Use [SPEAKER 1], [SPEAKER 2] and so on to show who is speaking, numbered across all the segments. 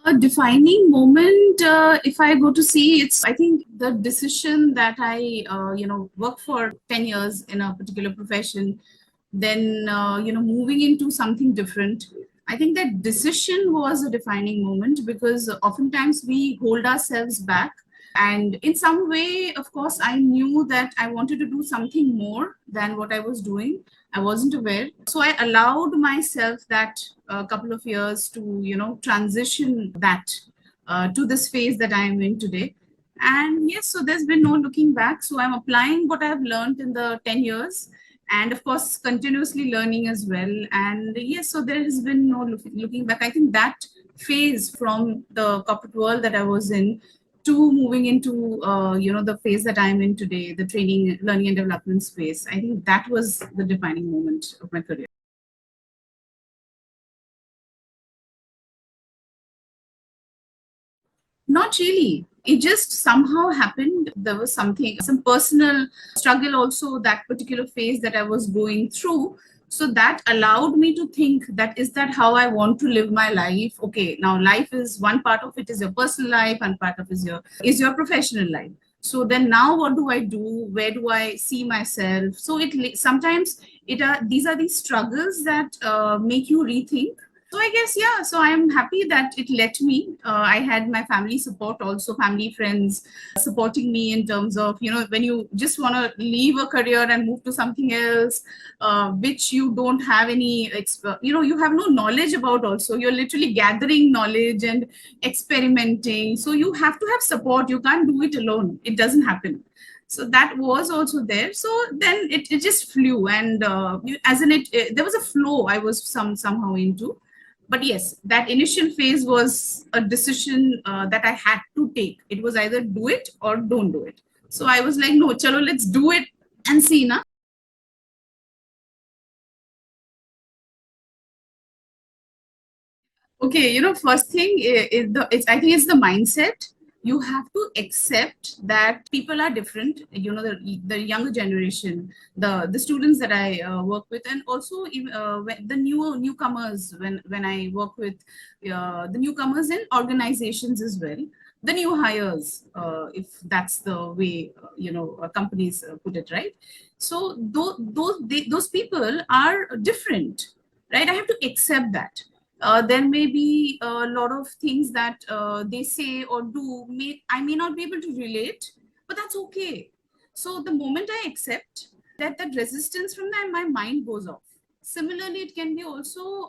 [SPEAKER 1] A defining moment, if I go to see, it's, I think, the decision that I, work for 10 years in a particular profession, then, moving into something different. I think that decision was a defining moment because oftentimes we hold ourselves back. And in some way, of course, I knew that I wanted to do something more than what I was doing. I wasn't aware. So I allowed myself that a couple of years to, transition that to this phase that I am in today. And yes, so there's been no looking back. So I'm applying what I've learned in the 10 years and of course continuously learning as well. And yes, so there has been no looking back. I think that phase from the corporate world that I was in to moving into the phase that I'm in today, the training, learning and development space, I think that was the defining moment of my career. Not really. It just somehow happened. There was something, some personal struggle also that particular phase that I was going through. So that allowed me to think that is that how I want to live my life? Okay, now life is one part of it is your personal life, and part of is your professional life. So then now what do I do? Where do I see myself? So it sometimes it are these are these struggles that make you rethink. So I guess, yeah, so I'm happy that it let me. I had my family support, also family, friends supporting me in terms of, when you just want to leave a career and move to something else, which you don't have any, you have no knowledge about also. You're literally gathering knowledge and experimenting. So you have to have support. You can't do it alone. It doesn't happen. So that was also there. So then it just flew. And as in there was a flow I was somehow into. But yes, that initial phase was a decision that I had to take. It was either do it or don't do it. So I was like, no, chalo, let's do it and see na. Okay, first thing I think it's the mindset. You have to accept that people are different. The younger generation, the students that I work with, and also the newcomers when I work with the newcomers in organizations as well. The new hires, if that's the way companies put it, right? So those people are different, right? I have to accept that there may be a lot of things that they say or do I may not be able to relate, but that's okay. So the moment I accept that resistance from my mind goes off. Similarly, it can be also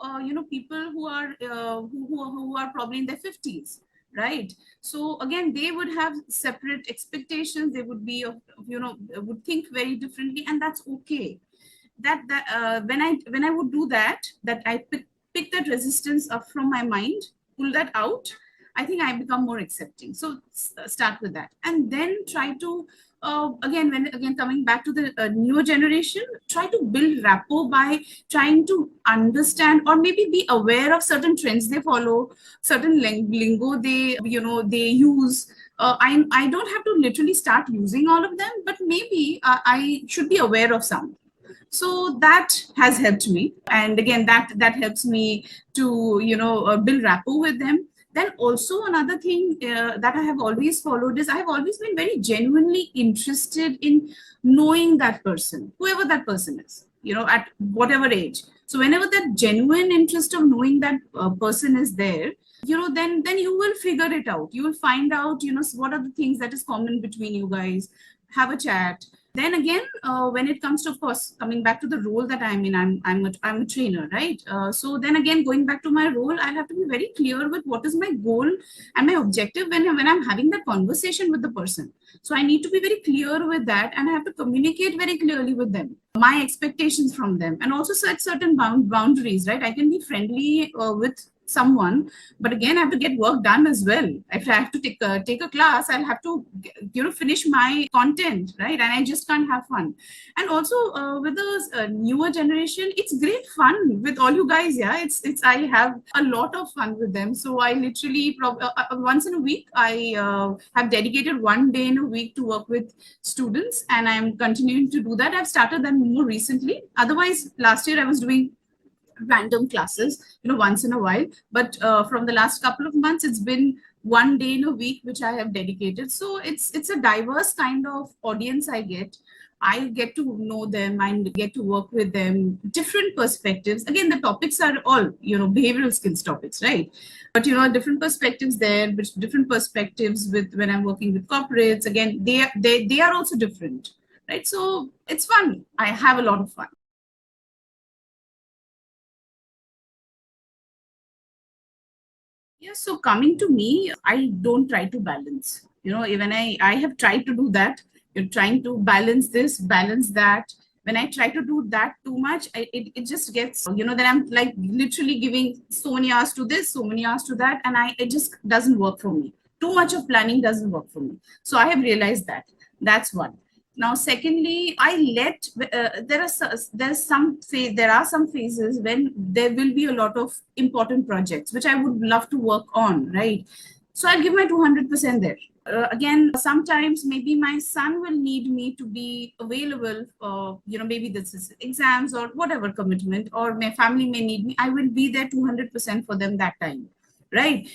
[SPEAKER 1] people who are who are probably in their 50s, right? So again, they would have separate expectations. They would be would think very differently, and that's okay. When I would do that I pick that resistance up from my mind, pull that out, I think I become more accepting. So start with that, and then try to again coming back to the newer generation, try to build rapport by trying to understand or maybe be aware of certain trends they follow, certain lingo they use. I don't have to literally start using all of them, but maybe I should be aware of some. So that has helped me, and again that helps me to build rapport with them. Then also another thing that I have always followed is I have always been very genuinely interested in knowing that person, whoever that person is, at whatever age. So whenever that genuine interest of knowing that person is there, then you will figure it out. You will find out what are the things that is common between you guys, have a chat. Then again, when it comes to, of course, coming back to the role that I'm in, I'm a trainer, right? So then again, going back to my role, I have to be very clear with what is my goal and my objective when I'm having that conversation with the person. So I need to be very clear with that, and I have to communicate very clearly with them my expectations from them, and also set certain boundaries, right? I can be friendly with someone, but again I have to get work done as well. If I have to take a class, I'll have to finish my content, right? And I just can't have fun. And also with the newer generation, it's great fun with all you guys. Yeah, it's I have a lot of fun with them. So I literally once in a week I have dedicated one day in a week to work with students, and I'm continuing to do that. I've started that more recently. Otherwise last year I was doing random classes, once in a while. But from the last couple of months, it's been one day in a week which I have dedicated. So it's a diverse kind of audience I get. I get to know them, I get to work with them, different perspectives. Again, the topics are all, behavioral skills topics, right? But, different perspectives there, different perspectives with when I'm working with corporates. Again, they are also different, right? So it's fun. I have a lot of fun. Yeah, so coming to me, I don't try to balance. Even I have tried to do that. You're trying to balance this, balance that. When I try to do that too much, it just gets, then I'm like literally giving so many hours to this, so many hours to that, and it just doesn't work for me. Too much of planning doesn't work for me. So I have realized that. That's one. Now, secondly, I let there are some phases when there will be a lot of important projects which I would love to work on, right? So I'll give my 200% there. Again, sometimes maybe my son will need me to be available for, maybe this is exams or whatever commitment, or my family may need me. I will be there 200% for them that time, right?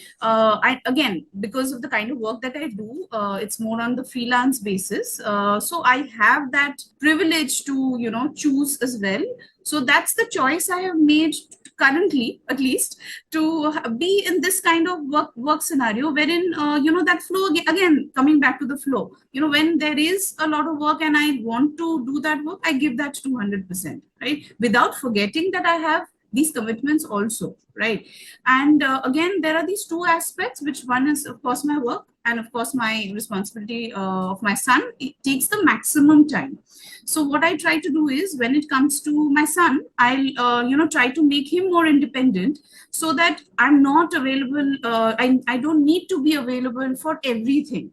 [SPEAKER 1] Again, because of the kind of work that I do, it's more on the freelance basis. So I have that privilege to, choose as well. So that's the choice I have made currently, at least, to be in this kind of work scenario wherein, that flow, again, coming back to the flow, when there is a lot of work and I want to do that work, I give that 200%, right? Without forgetting that I have these commitments also, right? And again, there are these two aspects, which one is, of course, my work, and of course, my responsibility of my son. It takes the maximum time. So what I try to do is, when it comes to my son, I'll, try to make him more independent, so that I'm not available. I don't need to be available for everything.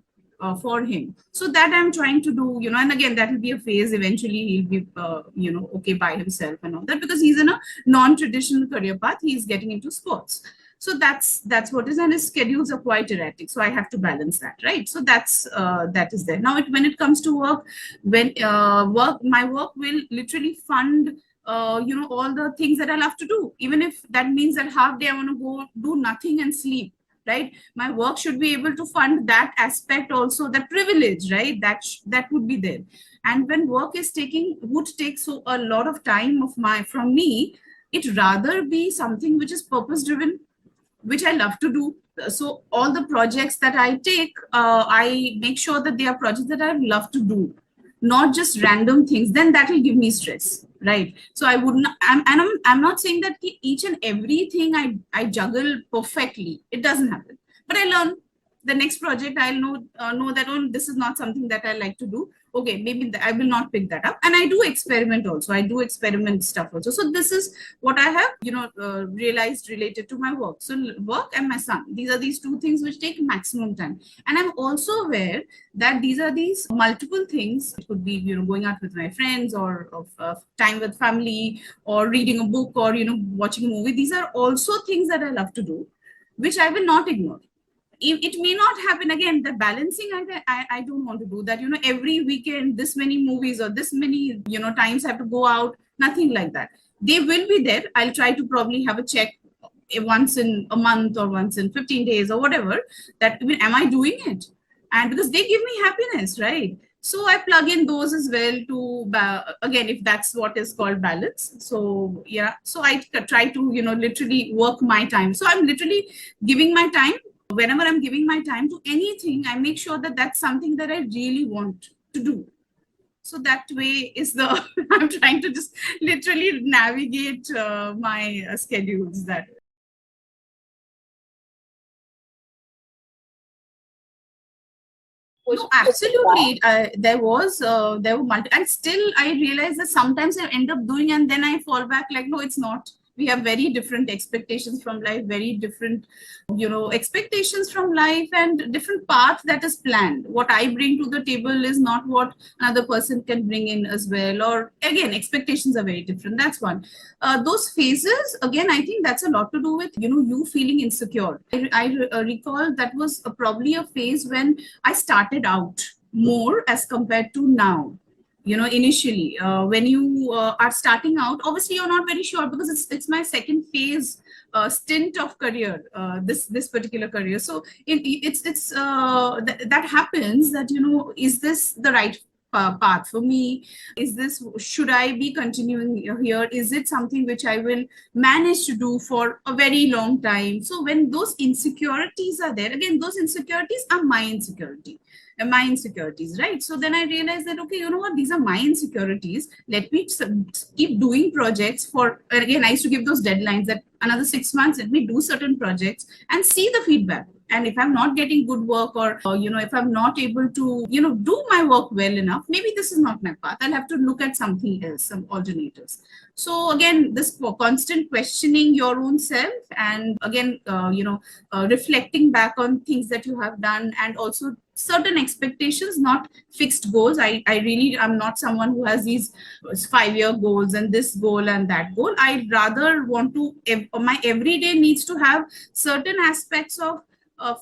[SPEAKER 1] For him, so that I'm trying to do, and again, that will be a phase. Eventually he'll be okay by himself and all that, because he's in a non-traditional career path. He's getting into sports. So that's what is, and his schedules are quite erratic, so I have to balance that, right? So that is there. Now, when it comes to work, when my work will literally fund all the things that I love to do, even if that means that half day I want to go do nothing and sleep, right? My work should be able to fund that aspect also, that privilege, right? That would be there. And when work would take so a lot of time from me, it rather be something which is purpose driven, which I love to do. So all the projects that I take, I make sure that they are projects that I love to do, not just random things. Then that will give me stress, right? So I would not. I'm not saying that each and everything I juggle perfectly. It doesn't happen. But I learn. The next project, I'll know that, oh, this is not something that I like to do. Okay, maybe I will not pick that up. And I do experiment also. I do experiment stuff also. So this is what I have, realized related to my work. So work and my son, these two things which take maximum time. And I'm also aware that these multiple things. It could be, going out with my friends, or of time with family, or reading a book, or, watching a movie. These are also things that I love to do, which I will not ignore. It may not happen. Again, the balancing, I don't want to do that, every weekend this many movies, or this many times I have to go out. Nothing like that. They will be there. I'll try to probably have a check once in a month, or once in 15 days, or whatever, that, am I doing it? And because they give me happiness, right? So I plug in those as well to, again, if that's what is called balance. So yeah, so I try to, literally work my time. So I'm literally giving my time. Whenever I'm giving my time to anything, I make sure that that's something that I really want to do. So that way is I'm trying to just literally navigate my schedules that way. No, absolutely. There were multi, and still I realize that sometimes I end up doing, and then I fall back like, no, it's not. We have very different expectations from life, very different, expectations from life, and different path that is planned. What I bring to the table is not what another person can bring in as well. Or again, expectations are very different. That's one. Those phases, again, I think that's a lot to do with, you feeling insecure. I recall that was probably a phase when I started out more as compared to now. initially when you are starting out. Obviously you're not very sure, because it's my second phase stint of career, this particular career. So that happens, that is this the right path for me? Is this, should I be continuing here? Is it something which I will manage to do for a very long time? So when those insecurities are there, again, those insecurities are my insecurities, right? So then I realized that, okay, you know what, these are my insecurities. Let me keep doing projects for, again, I used to give those deadlines that another 6 months, let me do certain projects and see the feedback. And if I'm not getting good work, or if I'm not able to do my work well enough, maybe this is not my path. I'll have to look at something else, some alternatives. So again, this constant questioning your own self, and again reflecting back on things that you have done, and also certain expectations, not fixed goals. I really am not someone who has these 5-year goals and this goal and that goal. I rather want to, my everyday needs to have certain aspects of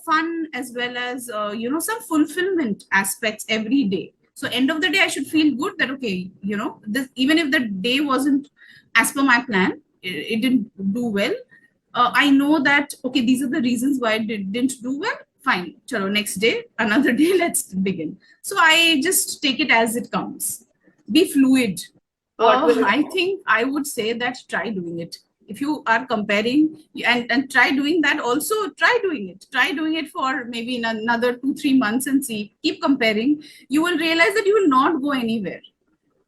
[SPEAKER 1] fun, as well as some fulfillment aspects every day. So end of the day, I should feel good that, okay, this, even if the day wasn't as per my plan, it didn't do well, I know that, okay, these are the reasons why it didn't do well. Fine, chalo, next day, another day, let's begin. So I just take it as it comes. Be fluid. I think I would say that try doing it. If you are comparing, and try doing that, also try doing it. Try doing it for maybe in another 2-3 months and see. Keep comparing. You will realize that you will not go anywhere,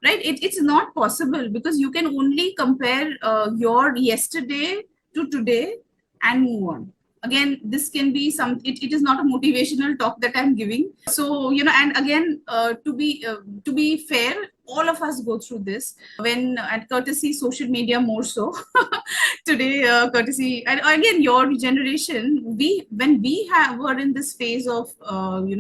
[SPEAKER 1] right? It's not possible, because you can only compare your yesterday to today and move on. Again, this can be it is not a motivational talk that I'm giving. So and again, to be fair, all of us go through this, when at courtesy social media more so today, courtesy, and again, your generation, when we were in this phase of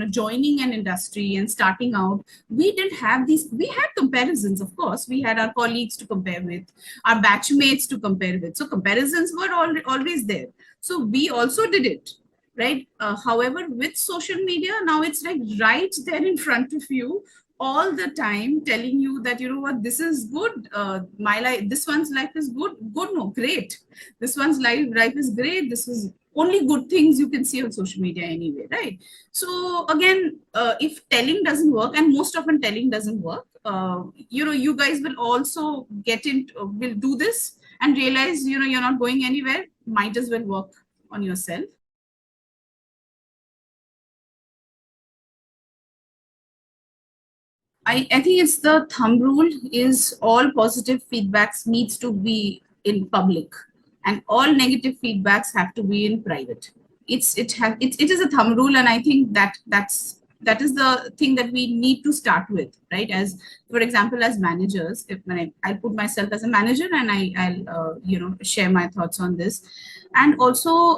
[SPEAKER 1] joining an industry and starting out, we didn't have these. We had comparisons, of course. We had our colleagues to compare with, our batchmates to compare with, so comparisons were always there. So we also did it, right? However, with social media now, it's like right there in front of you all the time, telling you that, you know what, this is good, my life, this one's life is good, no, great, this one's life is great, this is only good things you can see on social media anyway, right? So again, if telling doesn't work, and most often telling doesn't work, you guys will also will do this and realize, you're not going anywhere. Might as well work on yourself. I think it's the thumb rule is all positive feedbacks needs to be in public, and all negative feedbacks have to be in private. It is a thumb rule, and I think that is the thing that we need to start with, right? As for example, as managers, if I'll put myself as a manager, and I'll share my thoughts on this. And also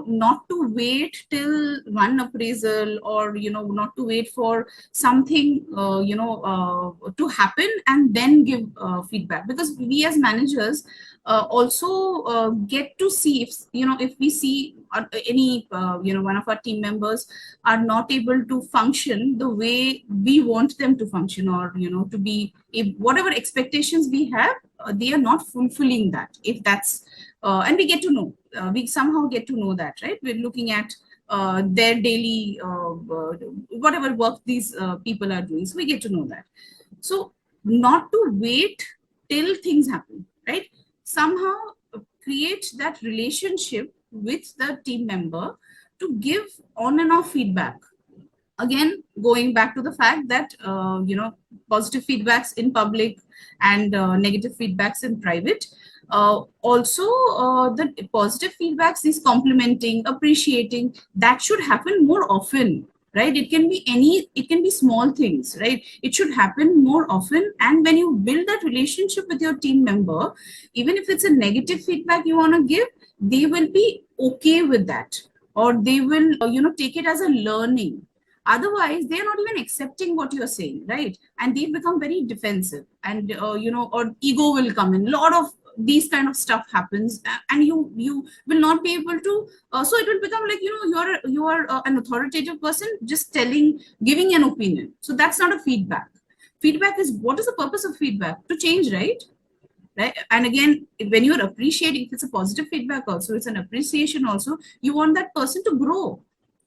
[SPEAKER 1] not to wait till one appraisal, or not to wait for something to happen and then give feedback, because we as managers also get to see if we see any one of our team members are not able to function the way we want them to function, or to be, if whatever expectations we have, they are not fulfilling that. If that's and we get to know, we somehow get to know that, right? We're looking at their daily whatever work these people are doing, so we get to know that. So not to wait till things happen, right? Somehow create that relationship with the team member to give on and off feedback. Again, going back to the fact that positive feedbacks in public and negative feedbacks in private. Also, the positive feedbacks is complimenting, appreciating, that should happen more often, right? It can be small things, right? It should happen more often. And when you build that relationship with your team member, even if it's a negative feedback you want to give, they will be okay with that, or they will take it as a learning. Otherwise, they're not even accepting what you're saying, right? And they become very defensive, and or ego will come in. A lot of these kind of stuff happens, and you will not be able to. So it will become like you are an authoritative person just giving an opinion. So that's not a feedback. Feedback is, what is the purpose of feedback? To change, right? Right. And again, when you're appreciating, if it's a positive feedback also, it's an appreciation also, you want that person to grow,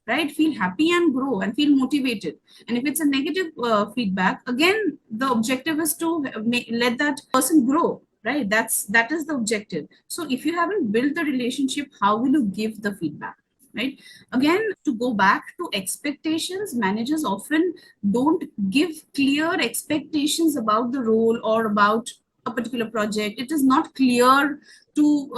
[SPEAKER 1] right? Feel happy and grow and feel motivated. And if it's a negative feedback, again, the objective is to let that person grow, right? That is the objective. So if you haven't built the relationship, how will you give the feedback? Right. Again, to go back to expectations, managers often don't give clear expectations about the role or about a particular project. It is not clear to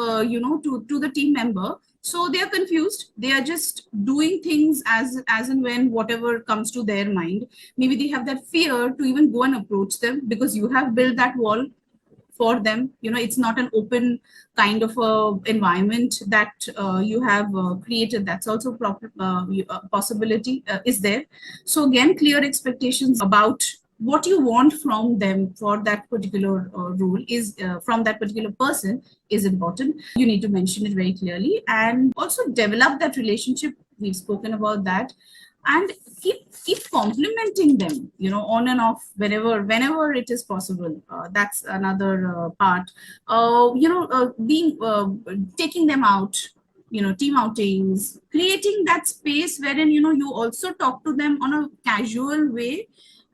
[SPEAKER 1] to the team member, so they are confused. They are just doing things as and when whatever comes to their mind. Maybe they have that fear to even go and approach them, because you have built that wall for them. It's not an open kind of a environment that you have created. That's also proper possibility is there. So again, clear expectations about what you want from them for that particular role is from that particular person is important. You need to mention it very clearly, and also develop that relationship. We've spoken about that. And keep complimenting them, on and off, whenever it is possible. That's another part. Being taking them out, team outings, creating that space wherein you also talk to them on a casual way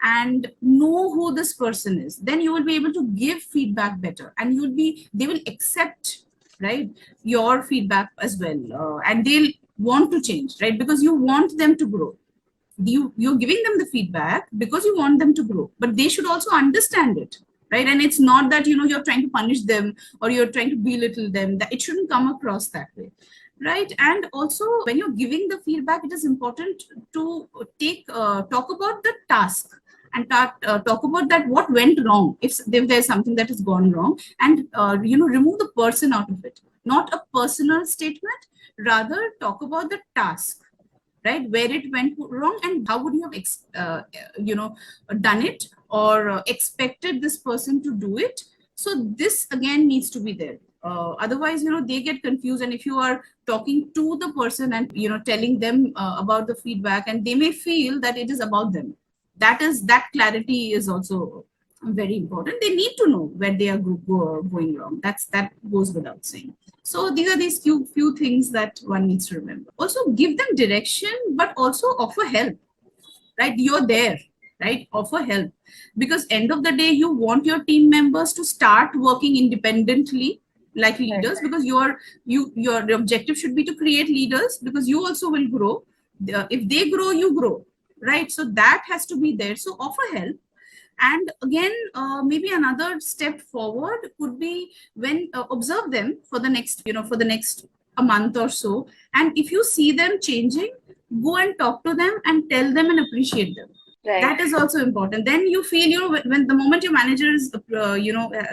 [SPEAKER 1] and know who this person is. Then you will be able to give feedback better, and they will accept, right, your feedback as well, and they'll want to change, right? Because you want them to grow. You're giving them the feedback because you want them to grow, but they should also understand it, right? And it's not that you're trying to punish them or you're trying to belittle them. That it shouldn't come across that way, right? And also, when you're giving the feedback, it is important to talk about the task, and talk about that what went wrong, if there's something that has gone wrong, and remove the person out of it. Not a personal statement, rather talk about the task, right? Where it went wrong and how would you have done it, or expected this person to do it. So this again needs to be there. Otherwise, they get confused. And if you are talking to the person and telling them about the feedback, and they may feel that it is about them. That clarity is also very important. They need to know where they are going wrong. That goes without saying. So these are these few things that one needs to remember. Also, give them direction, but also offer help, right? You're there, right? Offer help, because end of the day, you want your team members to start working independently like leaders, because your objective should be to create leaders, because you also will grow. If they grow, you grow, right? So that has to be there. So offer help. And again, maybe another step forward could be when observe them for the next a month or so. And if you see them changing, go and talk to them and tell them and appreciate them. Right. That is also important. Then you feel, when the moment your manager is,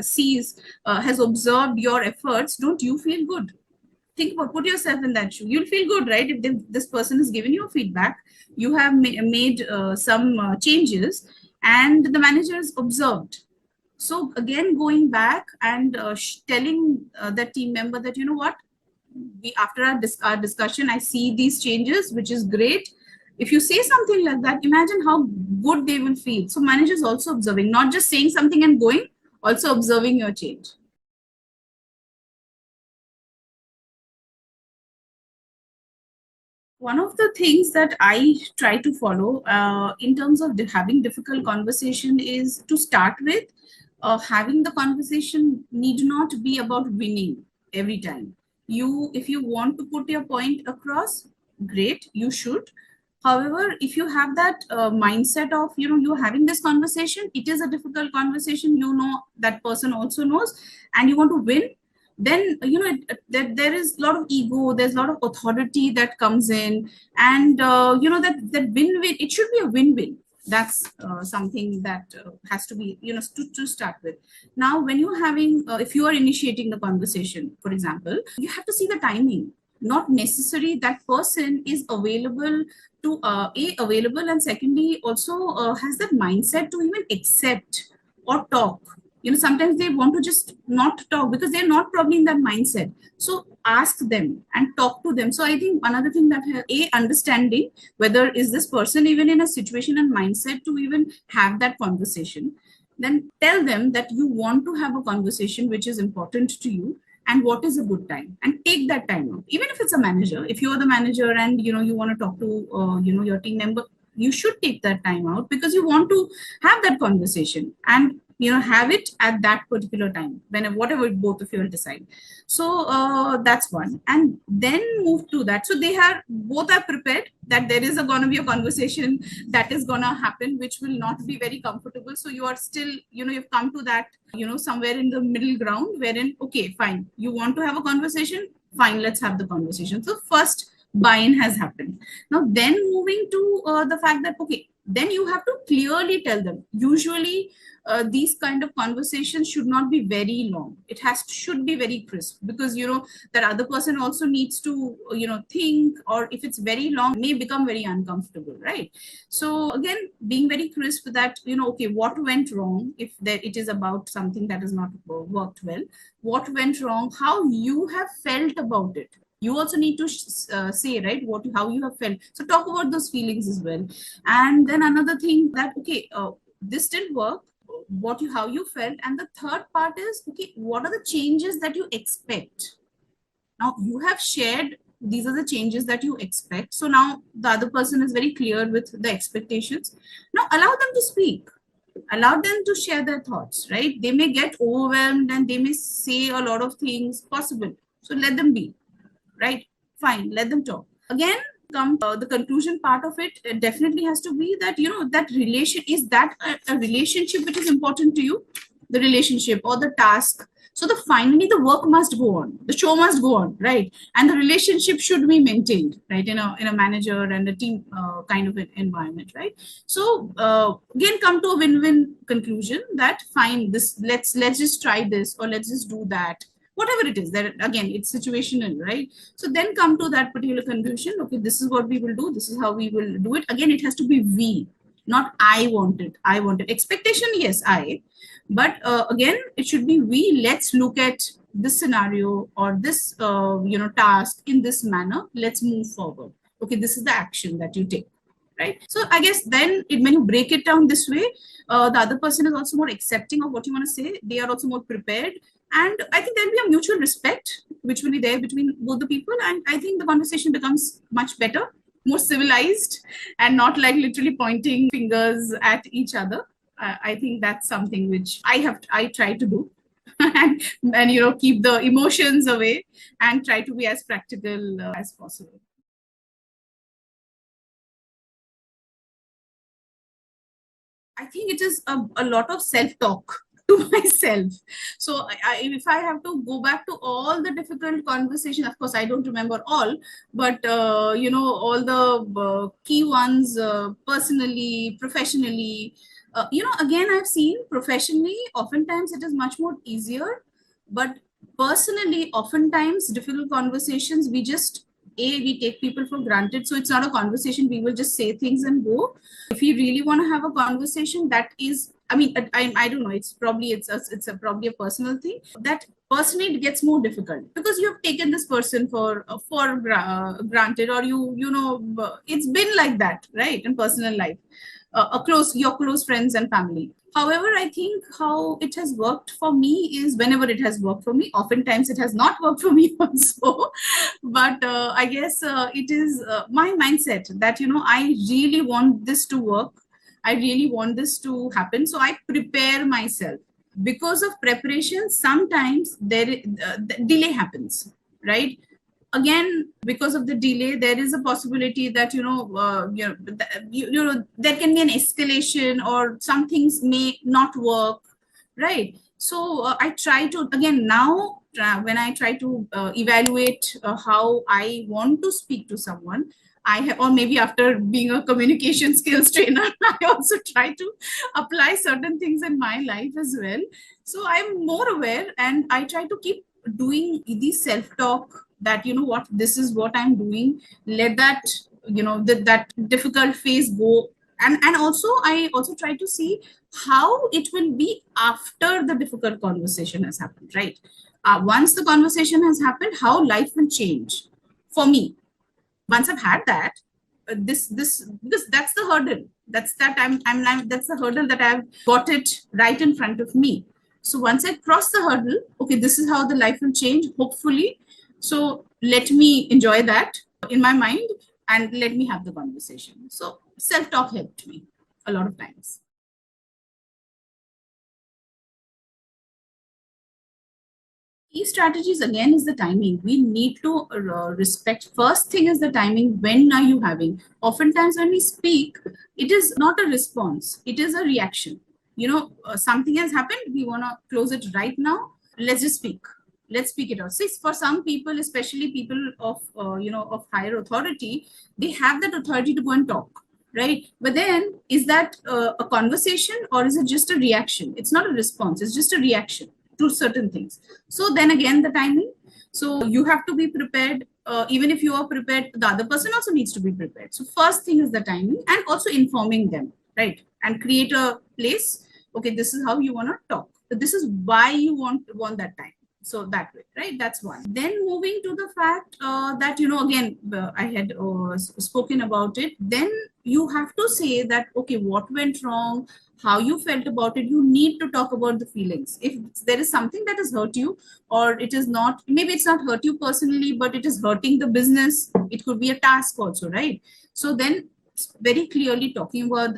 [SPEAKER 1] sees, has observed your efforts, don't you feel good? Think about, put yourself in that shoe. You'll feel good, right? If this person is giving you feedback, you have made some changes, and the manager is observed. So again, going back and telling the team member that, what, after our discussion, I see these changes, which is great. If you say something like that, imagine how good they will feel. So managers also observing, not just saying something and going, also observing your change. One of the things that I try to follow in terms of having difficult conversation is, to start with, having the conversation need not be about winning every time. If you want to put your point across, great, you should. However, if you have that mindset of, you're having this conversation, it is a difficult conversation, that person also knows, and you want to win, then there is a lot of ego, there's a lot of authority that comes in, and that win-win, it should be a win-win. That's something that has to be, to start with. Now, when you're having, if you are initiating the conversation, for example, you have to see the timing. Not necessary that person is available to available, and secondly also has that mindset to even accept or talk. Sometimes they want to just not talk because they're not probably in that mindset. So ask them and talk to them. So I think another thing that understanding whether is this person even in a situation and mindset to even have that conversation, then tell them that you want to have a conversation which is important to you, and what is a good time, and take that time out. Even if it's a manager, if you're the manager and you want to talk to your team member, you should take that time out because you want to have that conversation, and have it at that particular time, whenever, whatever both of you will decide. So that's one, and then move to that. So they are both are prepared that there is going to be a conversation that is going to happen, which will not be very comfortable. So you are still, you've come to that, somewhere in the middle ground, wherein, okay, fine, you want to have a conversation, fine, let's have the conversation. So first buy-in has happened. Now then moving to the fact that, okay, then you have to clearly tell them. Usually these kind of conversations should not be very long. It should be very crisp, because that other person also needs to think, or if it's very long, it may become very uncomfortable, right? So again, being very crisp that okay, what went wrong, if it is about something that has not worked well, what went wrong, how you have felt about it. You also need to say, right, how you have felt. So talk about those feelings as well. And then another thing that, okay, this didn't work, how you felt. And the third part is, okay, what are the changes that you expect? Now you have shared, these are the changes that you expect. So now the other person is very clear with the expectations. Now allow them to speak. Allow them to share their thoughts, right? They may get overwhelmed and they may say a lot of things possible. So let them be, right? Fine, let them talk. Again, the conclusion part of it definitely has to be that, that relation, is that a relationship which is important to you, the relationship or the task. So finally the work must go on, the show must go on, right? And the relationship should be maintained, right, in a manager and a team kind of an environment, right? So again, come to a win-win conclusion that fine, let's just try this, or let's just do that, whatever it is. That again, it's situational, right? So then come to that particular conclusion. Okay, this is what we will do, this is how we will do it. Again, it has to be we, not I wanted. Expectation, yes, but again, it should be we. Let's look at this scenario or this task in this manner. Let's move forward. Okay, this is the action that you take, right? So I guess then when you break it down this way, the other person is also more accepting of what you want to say. They are also more prepared. And I think there'll be a mutual respect which will be there between both the people. And I think the conversation becomes much better, more civilized, and not like literally pointing fingers at each other. I think that's something which I try to do. and keep the emotions away and try to be as practical as possible. I think it is a lot of self-talk to myself. So if I have to go back to all the difficult conversations, of course, I don't remember all, but, all the key ones, personally, professionally, again, I've seen professionally, oftentimes it is much more easier, but personally, oftentimes difficult conversations, we take people for granted. So it's not a conversation. We will just say things and go. If you really want to have a conversation, that is, I mean, I don't know. It's probably probably a personal thing that personally it gets more difficult because you have taken this person for granted, or it's been like that, right, in personal life, your close friends and family. However, I think how it has worked for me is whenever it has worked for me. Oftentimes it has not worked for me also, but I guess it is my mindset that I really want this to work. I really want this to happen, so I prepare myself. Because of preparation, sometimes the delay happens, right? Again, because of the delay, there is a possibility that there can be an escalation, or some things may not work, right? So I try to, again, now when I try to evaluate how I want to speak to someone, or maybe after being a communication skills trainer, I also try to apply certain things in my life as well. So I'm more aware, and I try to keep doing these self-talk that, what, this is what I'm doing. Let that, that difficult phase go. And also I also try to see how it will be after the difficult conversation has happened, right? Once the conversation has happened, how life will change for me once I've had that. This because that's the hurdle. That's the hurdle that I've got it right in front of me. So once I cross the hurdle, okay, this is how the life will change, hopefully. So let me enjoy that in my mind and let me have the conversation. So self-talk helped me a lot of times. Key strategies again is the timing. We need to respect. First thing is the timing. When are you having? Oftentimes, when we speak, it is not a response, it is a reaction. Something has happened, we want to close it right now. Let's just speak. Let's speak it out. See, for some people, especially people of of higher authority, they have that authority to go and talk, right? But then, is that a conversation or is it just a reaction? It's not a response, it's just a reaction to certain things. So then again, the timing. So you have to be prepared. Even if you are prepared, the other person also needs to be prepared. So first thing is the timing, and also informing them, right? And create a place. Okay, this is how you want to talk. This is why you want that time. So that way, right? That's one. Then moving to the fact that, again, I had spoken about it. Then you have to say that, okay, what went wrong, how you felt about it. You need to talk about the feelings. If there is something that has hurt you, or it is not, maybe it's not hurt you personally, but it is hurting the business, it could be a task also, right? So then very clearly talking about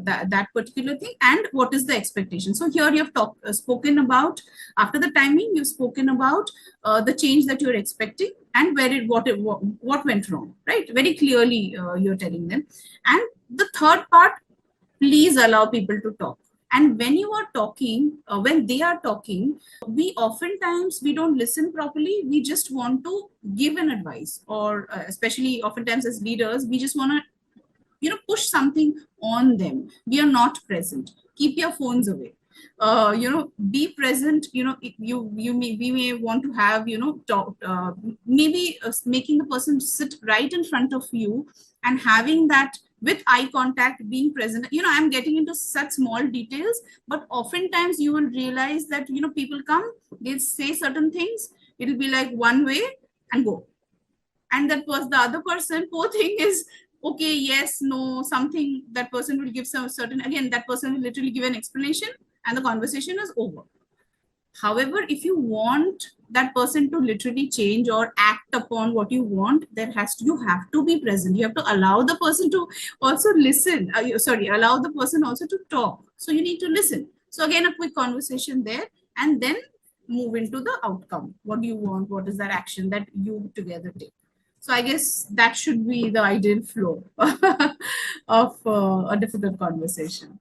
[SPEAKER 1] that particular thing and what is the expectation. So here you have spoken about, after the timing, you've spoken about the change that you're expecting and what went wrong, right? Very clearly you're telling them. And the third part, please allow people to talk. And when you are talking, when they are talking, we oftentimes we don't listen properly. We just want to give an advice, or especially oftentimes as leaders, we just want to push something on them. We are not present. Keep your phones away. Be present. We may want to have talk, maybe making the person sit right in front of you and having that with eye contact, being present. I'm getting into such small details, but oftentimes you will realize that people come, they say certain things, it'll be like one way and go. And that was the other person, poor thing, is okay, yes, no, something. That person will give some certain, again, that person will literally give an explanation and the conversation is over. However, if you want that person to literally change or act upon what you want, you have to be present. You have to allow the person to also listen. Allow the person also to talk. So you need to listen. So again, a quick conversation there, and then move into the outcome. What do you want? What is that action that you together take? So I guess that should be the ideal flow of a difficult conversation.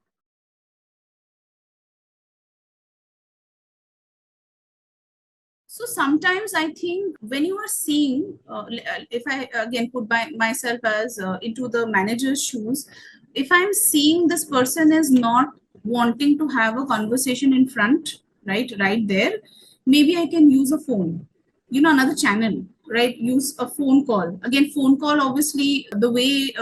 [SPEAKER 1] So sometimes I think when you are seeing, if I again put myself as into the manager's shoes, if I'm seeing this person is not wanting to have a conversation in front, right there, maybe I can use a phone, another channel, right? Use a phone call. Again, phone call, obviously, the way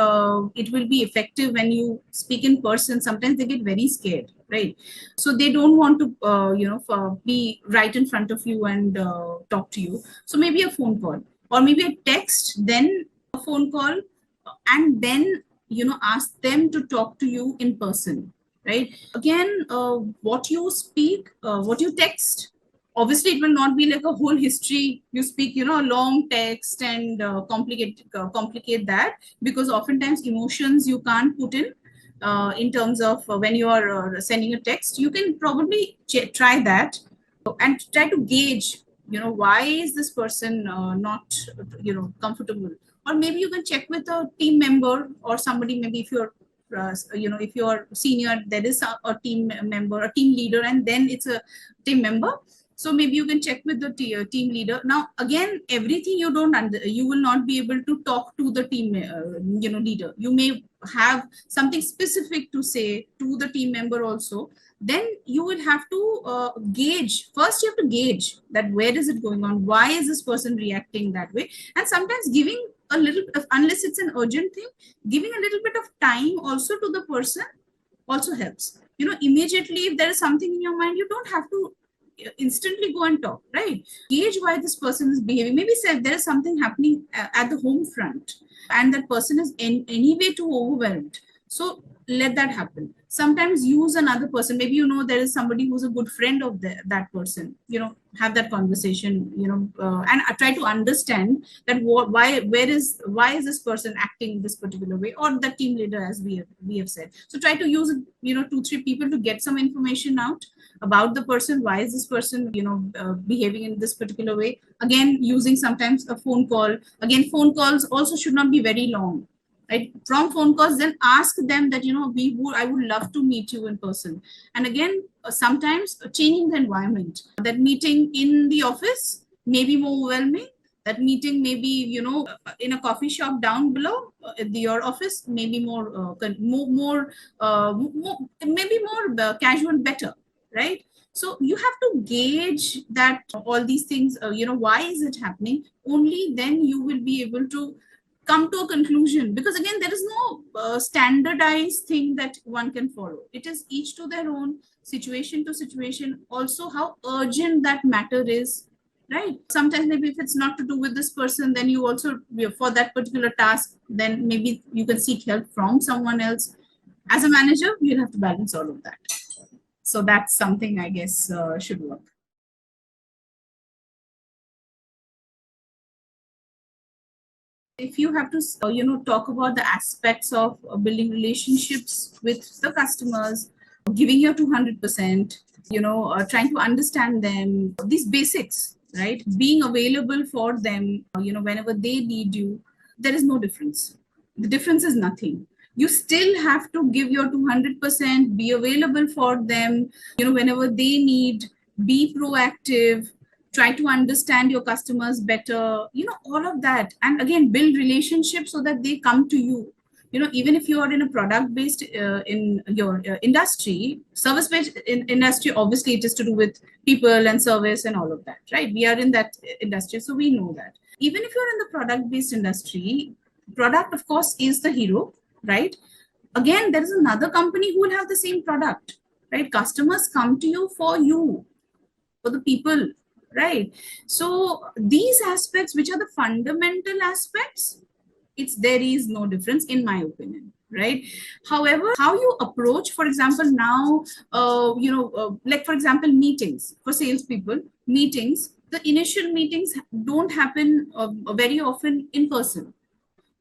[SPEAKER 1] it will be effective when you speak in person, sometimes they get very scared, right? So they don't want to be right in front of you and talk to you. So maybe a phone call, or maybe a text, then a phone call, and then ask them to talk to you in person, right? Again, what you speak, what you text, obviously it will not be like a whole history you speak, a long text and complicate that, because oftentimes emotions you can't put in terms of when you are sending a text. You can probably try that and try to gauge, why is this person not comfortable. Or maybe you can check with a team member or somebody. Maybe if you're if you're senior, there is a team member, a team leader, and then it's a team member. So maybe you can check with the team leader. Now again, everything you will not be able to talk to the team leader. You may have something specific to say to the team member also. then you will have to gauge. First you have to gauge that where is it going on, why is this person reacting that way. And sometimes giving a little of, unless it's an urgent thing, giving a little bit of time also to the person also helps. Immediately if there is something in your mind, you don't have to instantly go and talk, right? Gauge why this person is behaving. Maybe say there is something happening at the home front and that person is in any way too overwhelmed, so let that happen. Sometimes use another person. Maybe there is somebody who's a good friend of that person. Have that conversation. And try to understand that why is this person acting this particular way, or the team leader, as we have said. So try to use 2-3 people to get some information out about the person. Why is this person behaving in this particular way? Again, using sometimes a phone call. Again, phone calls also should not be very long. Right? From phone calls, then ask them that I would love to meet you in person. And again, sometimes changing the environment. That meeting in the office may be more overwhelming. That meeting maybe in a coffee shop down below your office, maybe more maybe more casual, better, right? So you have to gauge that all these things. Why is it happening? Only then you will be able to come to a conclusion, because again there is no standardized thing that one can follow. It is each to their own, situation to situation, also how urgent that matter is, right? Sometimes maybe if it's not to do with this person, then you also, for that particular task, then maybe you can seek help from someone else. As a manager, you'll have to balance all of that. So that's something I guess should work. If you have to talk about the aspects of building relationships with the customers, giving your 200%, trying to understand them, these basics, right? Being available for them, whenever they need you, there is no difference. The difference is nothing. You still have to give your 200%, be available for them, whenever they need, be proactive, try to understand your customers better, all of that. And again, build relationships so that they come to you. Even if you are in a product based in your industry, service based industry, obviously it is to do with people and service and all of that, right? We are in that industry, so we know that. Even if you're in the product based industry, product of course is the hero, right? Again, there is another company who will have the same product, right? Customers come to you, for the people, right? So these aspects, which are the fundamental aspects, there is no difference in my opinion, right? However, how you approach, for example, now like for example, meetings for salespeople, the initial meetings don't happen very often in person.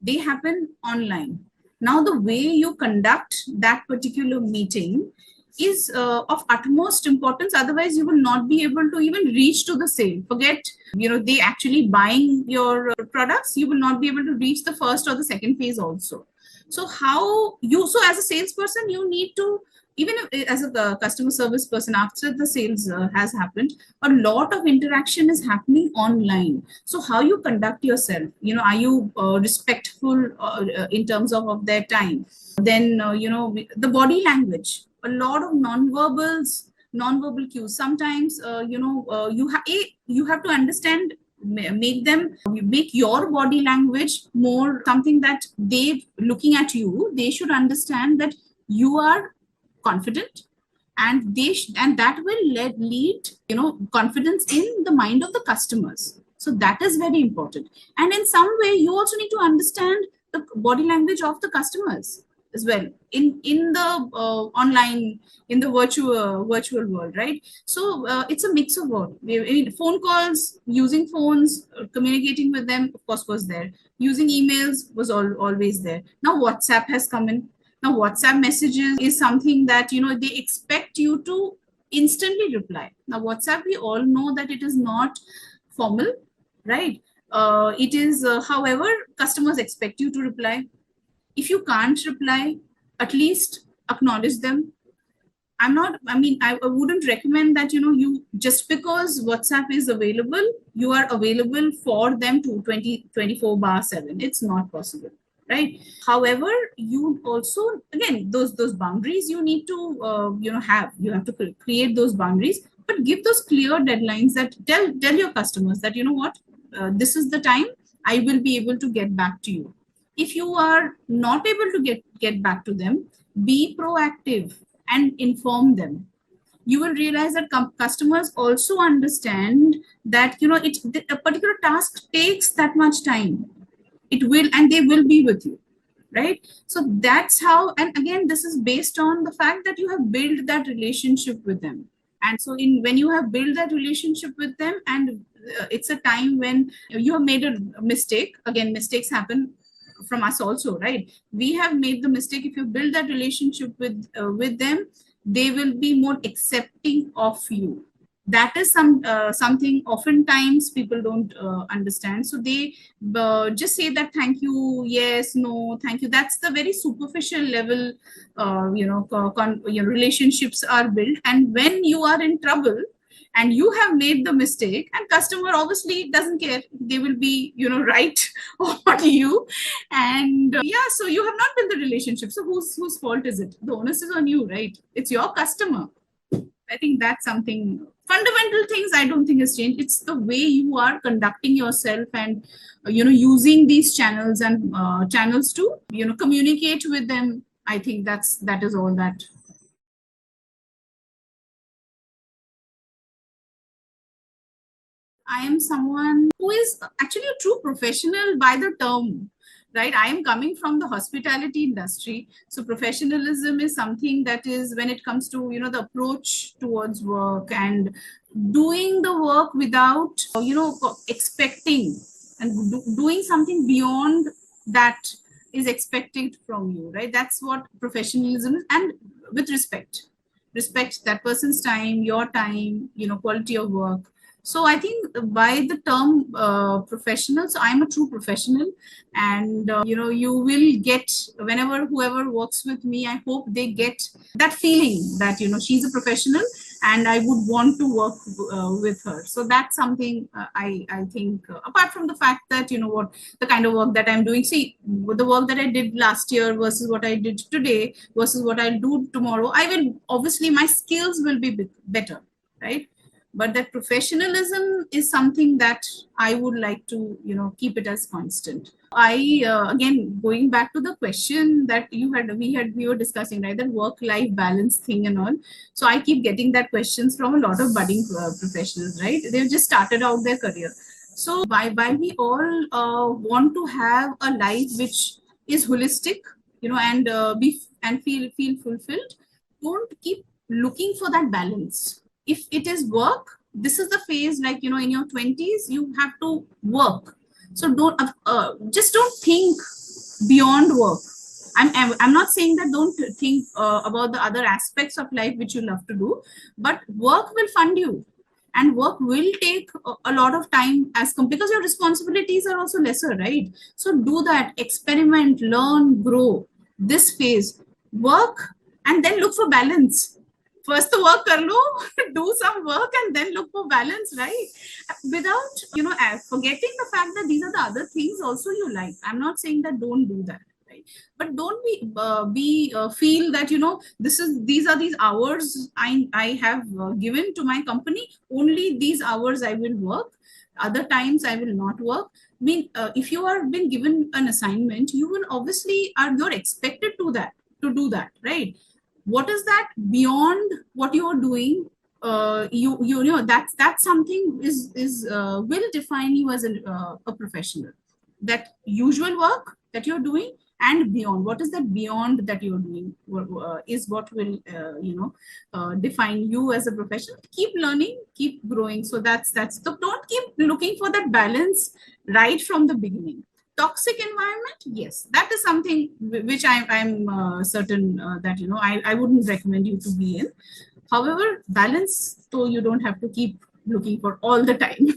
[SPEAKER 1] They happen online. Now the way you conduct that particular meeting is of utmost importance. Otherwise you will not be able to even reach to the sale. Forget they actually buying your products, you will not be able to reach the first or the second phase also. So as a salesperson, you need to, even if, as a customer service person, after the sales has happened, a lot of interaction is happening online. So how you conduct yourself, are you respectful in terms of their time? Then the body language, a lot of non-verbal cues. Sometimes you have to understand, make your body language more something that they, looking at you, they should understand that you are confident, and and that will lead confidence in the mind of the customers. So that is very important. And in some way you also need to understand the body language of the customers as well, in the online, in the virtual world, right? So it's a mix of both. Phone calls, using phones, communicating with them, of course, was there. Using emails was always there. Now WhatsApp has come in. Now WhatsApp messages is something that they expect you to instantly reply. Now WhatsApp, we all know that it is not formal, right? It is however, customers expect you to reply. If you can't reply, at least acknowledge them. I wouldn't recommend that you, just because WhatsApp is available, you are available for them to 24/7. It's not possible, right? However, you also, again, those boundaries you need to you have to create those boundaries, but give those clear deadlines that tell your customers that, you know what, this is the time I will be able to get back to you. If you are not able to get back to them, be proactive and inform them. You will realize that customers also understand that, a particular task takes that much time. It will, and they will be with you, right? So that's how, and again, this is based on the fact that you have built that relationship with them. And so when you have built that relationship with them, and it's a time when you have made a mistake, again, mistakes happen from us also, right? We have made the mistake. If you build that relationship with them, they will be more accepting of you. That is something oftentimes people don't understand. So they just say that thank you, yes, no, thank you. That's the very superficial level. Relationships are built, and when you are in trouble and you have made the mistake, and customer obviously doesn't care, they will be right on you. And yeah, so you have not built the relationship, so whose fault is it? The onus is on you, right? It's your customer. I think that's something fundamental things I don't think has changed. It's the way you are conducting yourself, and using these channels and channels to communicate with them. I think that is all that. I am someone who is actually a true professional by the term, right? I am coming from the hospitality industry. So professionalism is something that is, when it comes to, the approach towards work and doing the work without, expecting, and doing something beyond that is expected from you, right? That's what professionalism is. And with respect that person's time, your time, quality of work. So I think by the term professional, so I'm a true professional, and you will get, whenever whoever works with me, I hope they get that feeling that she's a professional, and I would want to work with her. So that's something I think, apart from the fact that what the kind of work that I'm doing. See, the work that I did last year versus what I did today versus what I'll do tomorrow, I will obviously, my skills will be better, right? But that professionalism is something that I would like to keep it as constant. I again, going back to the question that we were discussing, right, that work life balance thing and all. So I keep getting that questions from a lot of budding professionals, right? They've just started out their career. So why we all want to have a life which is holistic, and be and feel fulfilled, don't keep looking for that balance. If it is work, this is the phase, like in your 20s you have to work. So don't think beyond work. I'm not saying that don't think about the other aspects of life which you love to do, but work will fund you, and work will take a lot of time because your responsibilities are also lesser, right? So do that, experiment, learn, grow. This phase, work, and then look for balance. First the work kar lo, do some work, and then look for balance, right? Without forgetting the fact that these are the other things also you like. I'm not saying that don't do that, right? But don't feel that these are these hours I have given to my company. Only these hours I will work, other times I will not work. I mean, if you are been given an assignment, you will obviously you're expected to do that, right? What is that beyond what you are doing? That's something is will define you as a professional. That usual work that you're doing, and beyond, what is that beyond that you're doing, is what will define you as a professional. Keep learning, keep growing. So that's so don't keep looking for that balance right from the beginning. Toxic environment, yes, that is something which I'm certain that I wouldn't recommend you to be in. However, balance, so you don't have to keep looking for all the time.